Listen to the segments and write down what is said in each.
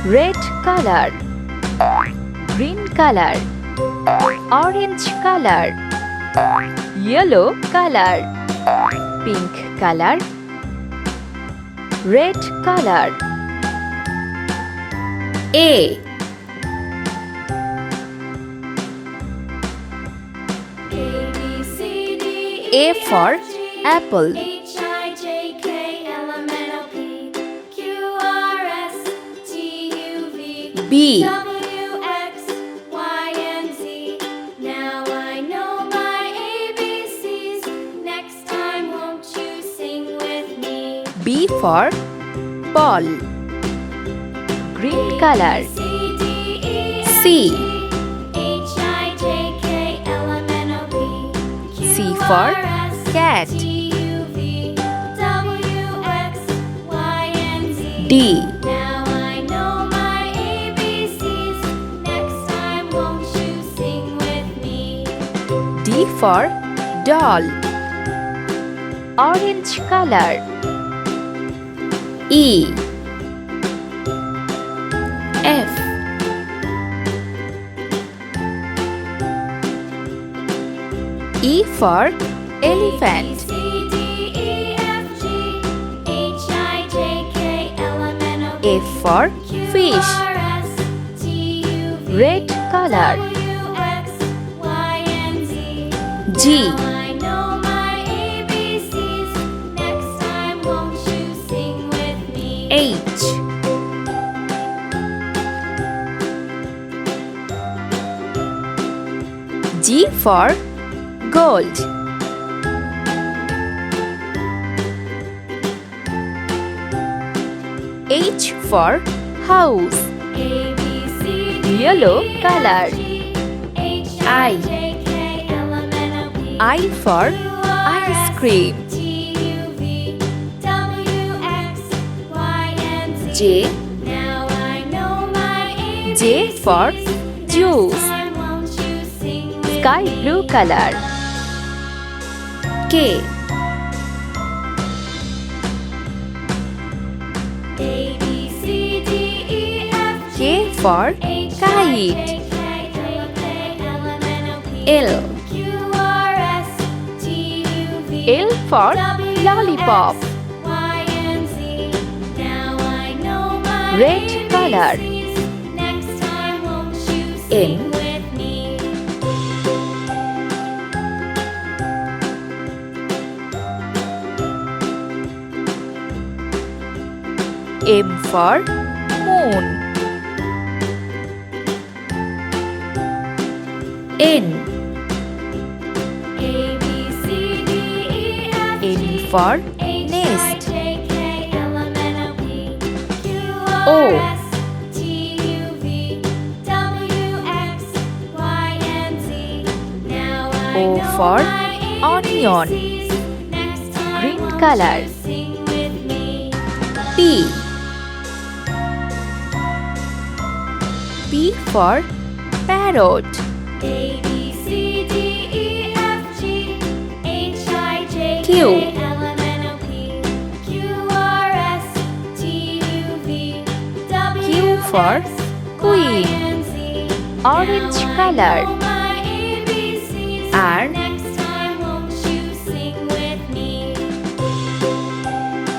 red color, green color, orange color, yellow color, pink color, red color. A A for apple. B B for ball, green color. C C for cat. D D for doll, orange color. E F E for elephant. F for fish, red color. G H G for gold. H for house, yellow color. I for ice cream. J J for juice, sky blue color. K K for kite. L L for lollipop, red color. M M for moon. N N for nest. O O for onion, green color. P P for parrot. Q Q for queen, orange color. R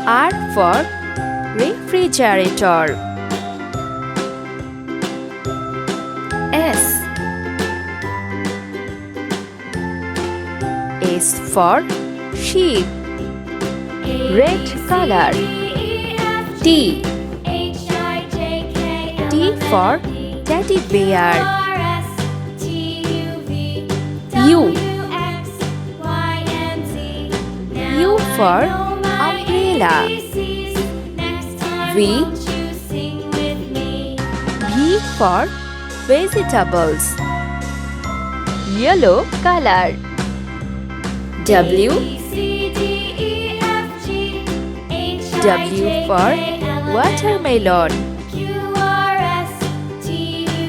R for refrigerator. S S for sheep, red color. T T for teddy bear. U U for umbrella. V V for vegetables, yellow color. W W for watermelon.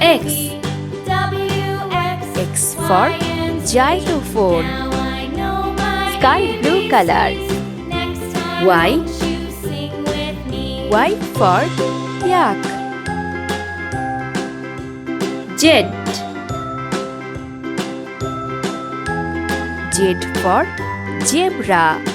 X X for xylophone, sky blue color. Y Y for yak, Jet. Z for zebra.